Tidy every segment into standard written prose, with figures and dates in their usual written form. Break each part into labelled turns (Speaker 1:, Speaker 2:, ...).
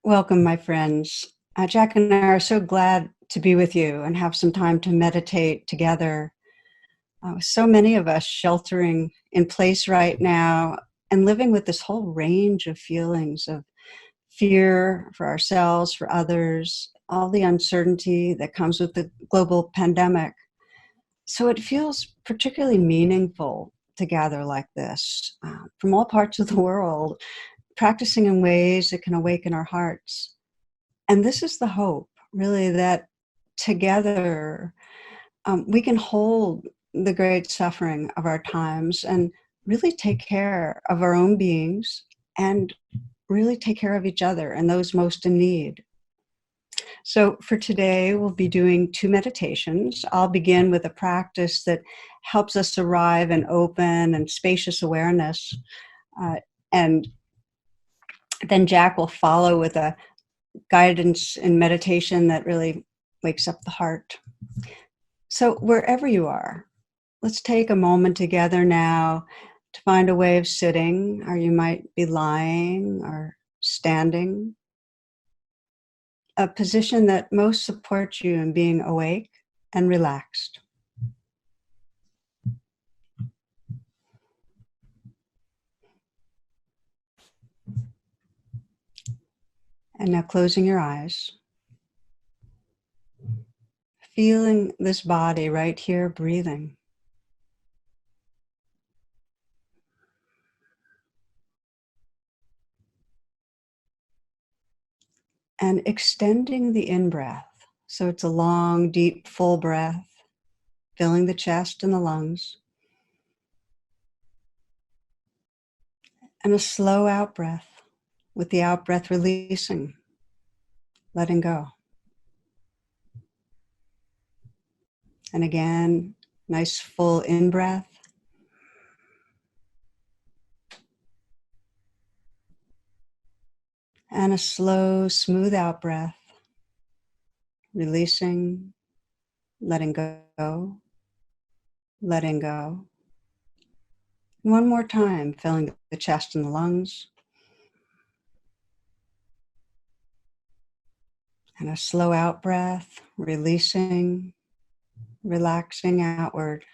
Speaker 1: Welcome, my friends. Jack and I are so glad to be with you and have some time to meditate together. So many of us sheltering in place right now and living with this whole range of feelings of fear for ourselves, for others, all the uncertainty that comes with the global pandemic. So it feels particularly meaningful to gather like this from all parts of the world, practicing in ways that can awaken our hearts. And this is the hope, really, that together we can hold the great suffering of our times and really take care of our own beings and really take care of each other and those most in need. So for today, we'll be doing two meditations. I'll begin with a practice that helps us arrive in open and spacious awareness. And then Jack will follow with a guidance and meditation that really wakes up the heart. So wherever you are, let's take a moment together now to find a way of sitting, or you might be lying or standing, a position that most supports you in being awake and relaxed. And now closing your eyes, feeling this body right here breathing. And extending the in-breath. So it's a long, deep, full breath, filling the chest and the lungs. And a slow out-breath, with the out-breath releasing, letting go. And again, nice full in-breath. And a slow, smooth out-breath, releasing, letting go, letting go. One more time, filling the chest and the lungs. And a slow out-breath, releasing, relaxing outward,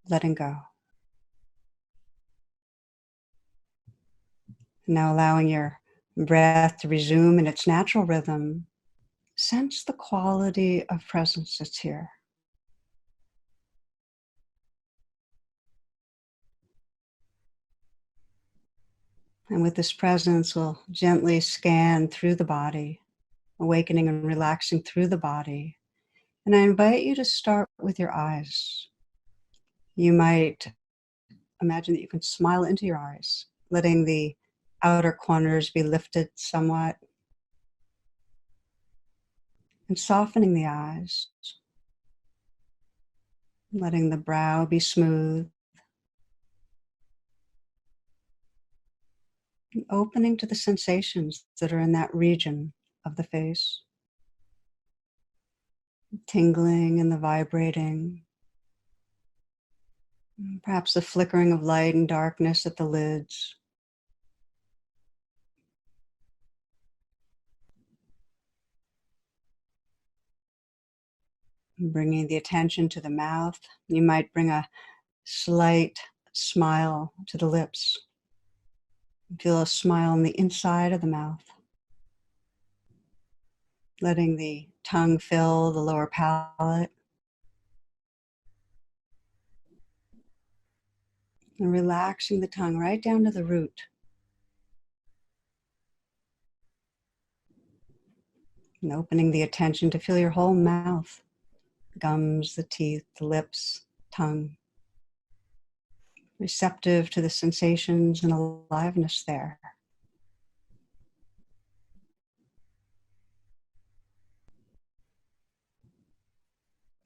Speaker 1: letting go. Now allowing your breath to resume in its natural rhythm. Sense the quality of presence that's here. And with this presence, we'll gently scan through the body, awakening and relaxing through the body. And I invite you to start with your eyes. You might imagine that you can smile into your eyes, letting the outer corners be lifted somewhat, and softening the eyes, letting the brow be smooth, and opening to the sensations that are in that region of the face. Tingling and the vibrating, perhaps the flickering of light and darkness at the lids. Bringing the attention to the mouth, you might bring a slight smile to the lips. Feel a smile on the inside of the mouth. Letting the tongue fill the lower palate. And relaxing the tongue right down to the root. And opening the attention to feel your whole mouth. Gums, the teeth, the lips, tongue. Receptive to the sensations and aliveness there.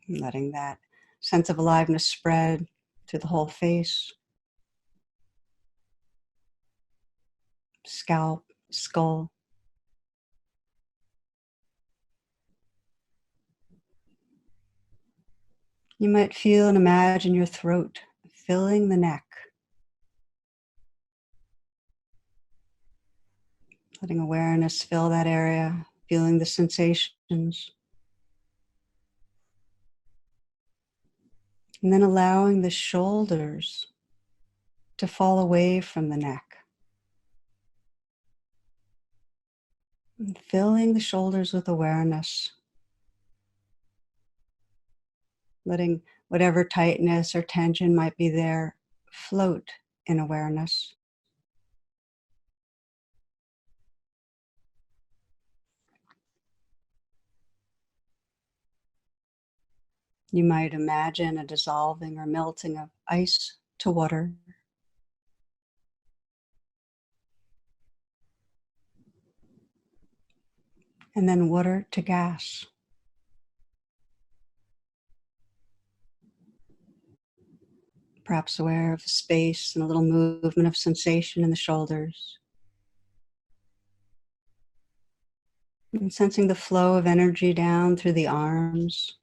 Speaker 1: And letting that sense of aliveness spread through the whole face, scalp, skull. You might feel and imagine your throat filling the neck. letting awareness fill that area, feeling the sensations, and then allowing the shoulders to fall away from the neck. And filling the shoulders with awareness, letting whatever tightness or tension might be there float in awareness. You might imagine a dissolving or melting of ice to water, and then water to gas. Perhaps aware of space and a little movement of sensation in the shoulders. And sensing the flow of energy down through the arms.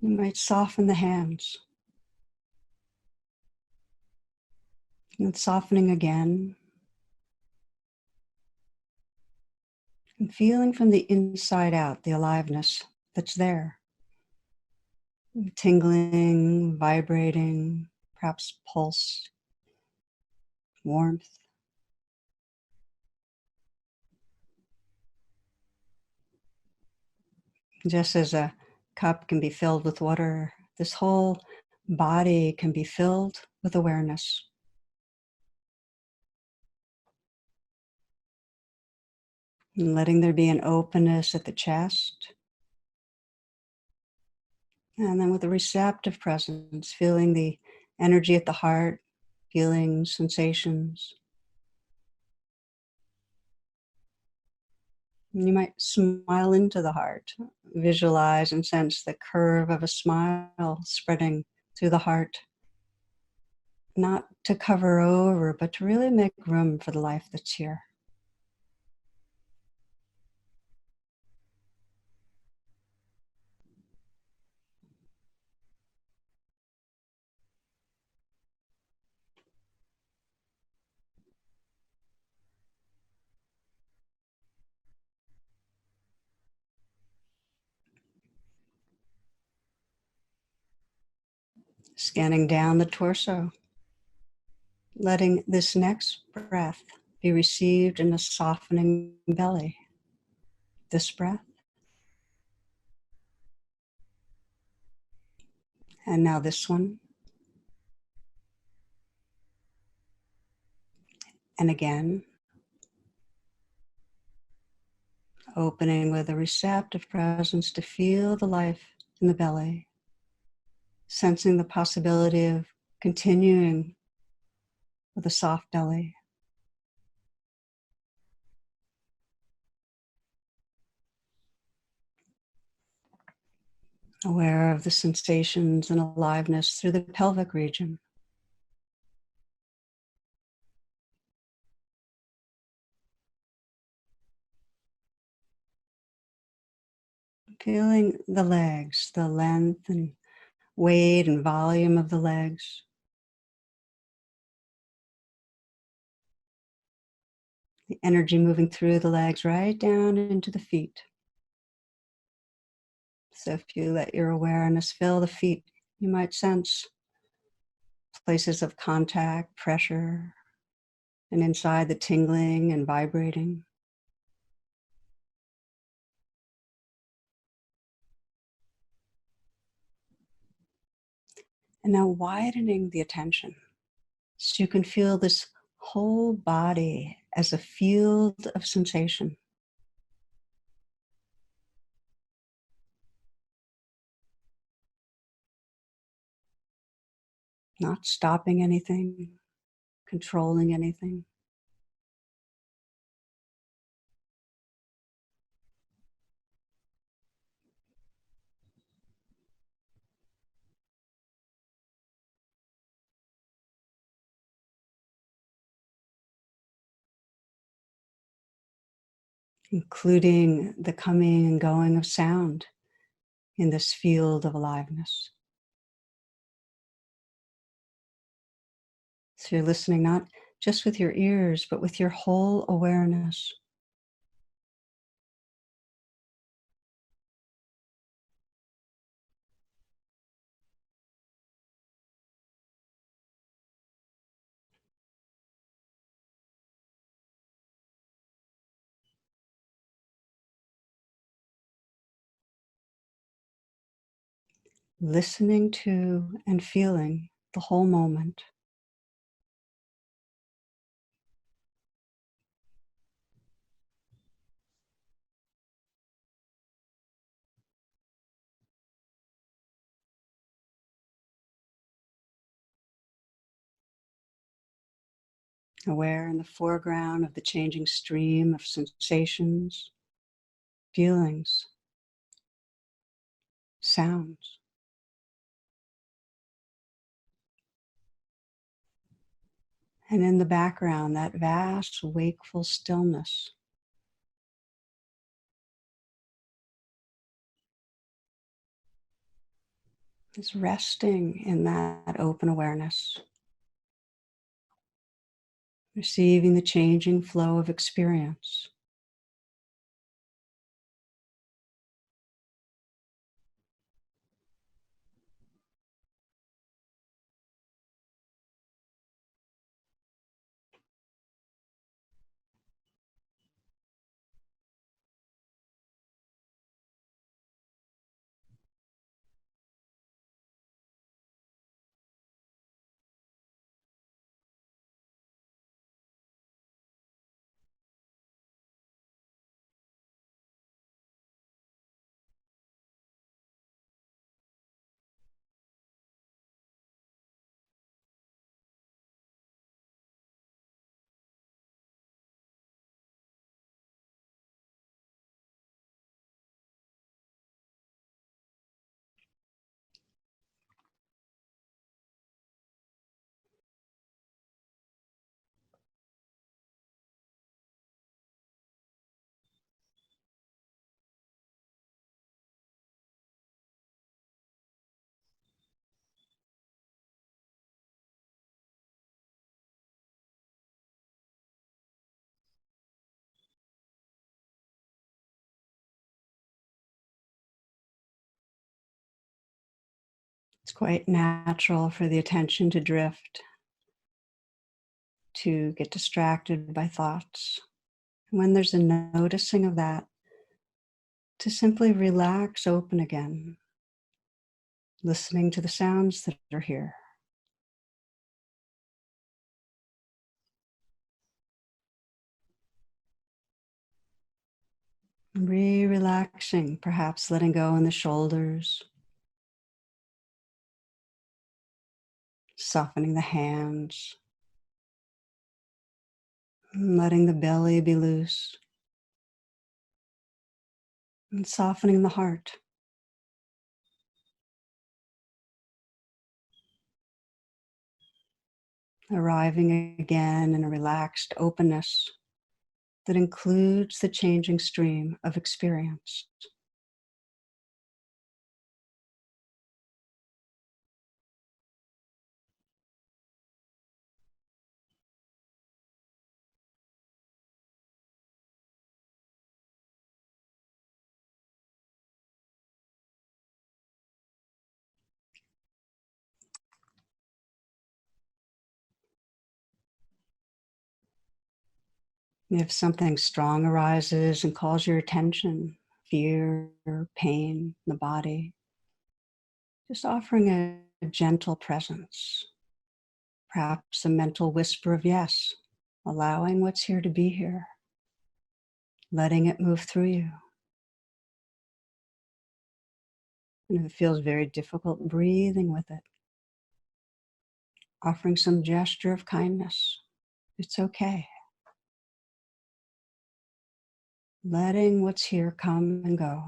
Speaker 1: You might soften the hands. And softening again. And feeling from the inside out the aliveness that's there. Tingling, vibrating, perhaps pulse, warmth. Just as a cup can be filled with water, this whole body can be filled with awareness. And letting there be an openness at the chest. And then with a receptive presence, feeling the energy at the heart, feelings, sensations. And you might smile into the heart, visualize and sense the curve of a smile spreading through the heart. Not to cover over, but to really make room for the life that's here. Scanning down the torso, letting this next breath be received in a softening belly. This breath. And now this one. And again. Opening with a receptive presence to feel the life in the belly. Sensing the possibility of continuing with a soft belly. Aware of the sensations and aliveness through the pelvic region. Feeling the legs, the length and weight and volume of the legs. The energy moving through the legs right down into the feet. So if you let your awareness fill the feet, you might sense places of contact, pressure, and inside the tingling and vibrating. And now widening the attention so you can feel this whole body as a field of sensation. Not stopping anything, controlling anything. Including the coming and going of sound in this field of aliveness. So you're listening not just with your ears, but with your whole awareness. Listening to and feeling the whole moment. Aware in the foreground of the changing stream of sensations, feelings, sounds. And in the background, that vast wakeful stillness. Is resting in that open awareness, receiving the changing flow of experience. It's quite natural for the attention to drift, to get distracted by thoughts. And when there's a noticing of that, to simply relax open again, listening to the sounds that are here. Relaxing, perhaps letting go in the shoulders, softening the hands, letting the belly be loose, and softening the heart. Arriving again in a relaxed openness that includes the changing stream of experience. If something strong arises and calls your attention, fear, pain, the body, just offering a gentle presence, perhaps a mental whisper of yes, allowing what's here to be here, letting it move through you. And if it feels very difficult, breathing with it, offering some gesture of kindness. It's okay. Letting what's here come and go.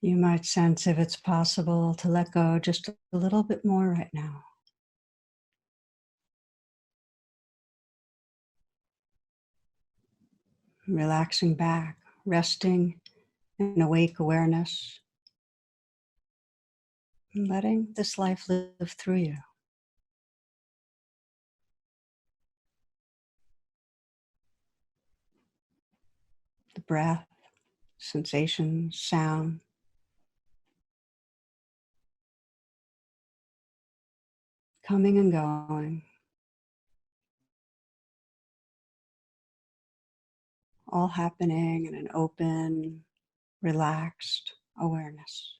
Speaker 1: You might sense if it's possible to let go just a little bit more right now. Relaxing back, resting in awake awareness, and letting this life live through you. The breath, sensation, sound, coming and going, all happening in an open, relaxed awareness.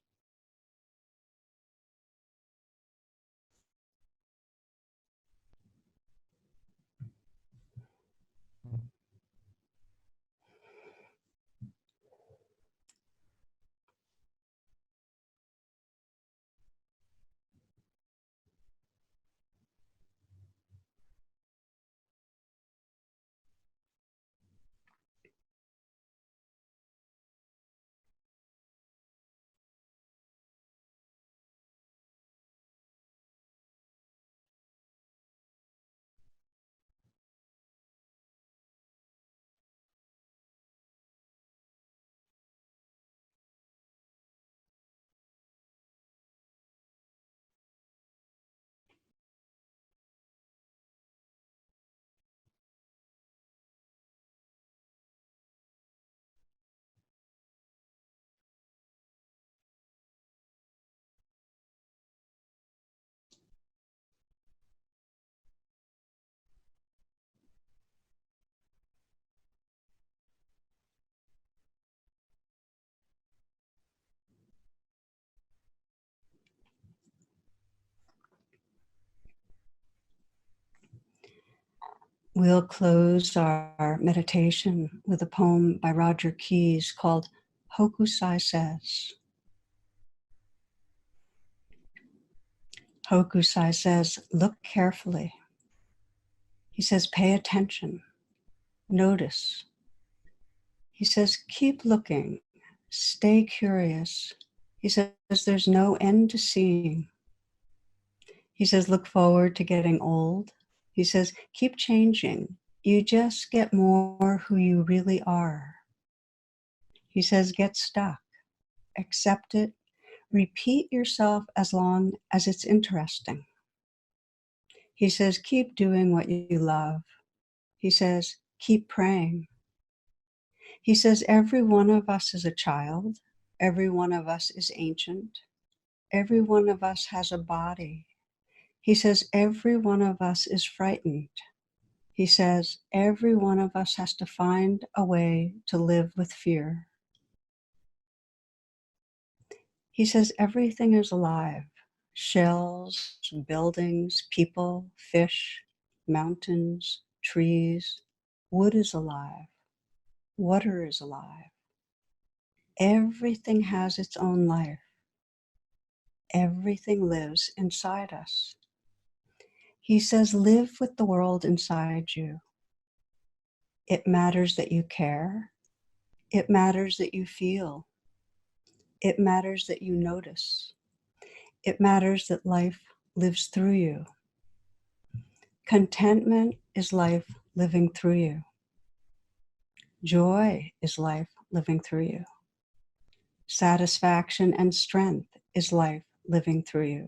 Speaker 1: We'll close our meditation with a poem by Roger Keyes called Hokusai Says. Hokusai says, look carefully. He says, pay attention, notice. He says, keep looking, stay curious. He says, there's no end to seeing. He says, look forward to getting old. He says, keep changing. You just get more who you really are. He says, get stuck, accept it, repeat yourself as long as it's interesting. He says, keep doing what you love. He says, keep praying. He says, every one of us is a child. Every one of us is ancient. Every one of us has a body. He says, every one of us is frightened. He says, every one of us has to find a way to live with fear. He says, everything is alive. Shells, buildings, people, fish, mountains, trees. Wood is alive. Water is alive. Everything has its own life. Everything lives inside us. He says, live with the world inside you. It matters that you care. It matters that you feel. It matters that you notice. It matters that life lives through you. Contentment is life living through you. Joy is life living through you. Satisfaction and strength is life living through you.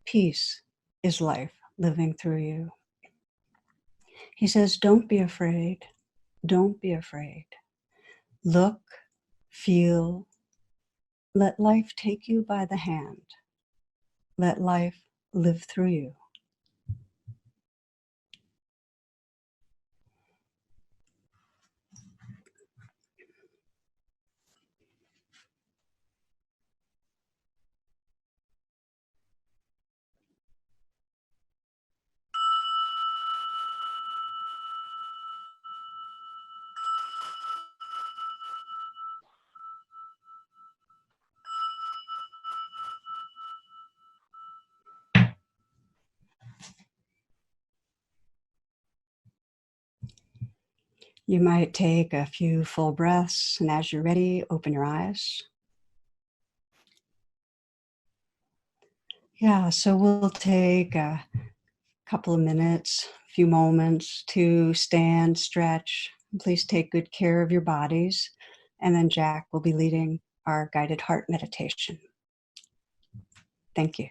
Speaker 1: Peace is life living through you. He says, don't be afraid. Don't be afraid. Look, feel. Let life take you by the hand. Let life live through you. You might take a few full breaths, and as you're ready, open your eyes. Yeah, so we'll take a couple of minutes, a few moments to stand, stretch. Please take good care of your bodies. And then Jack will be leading our guided heart meditation. Thank you.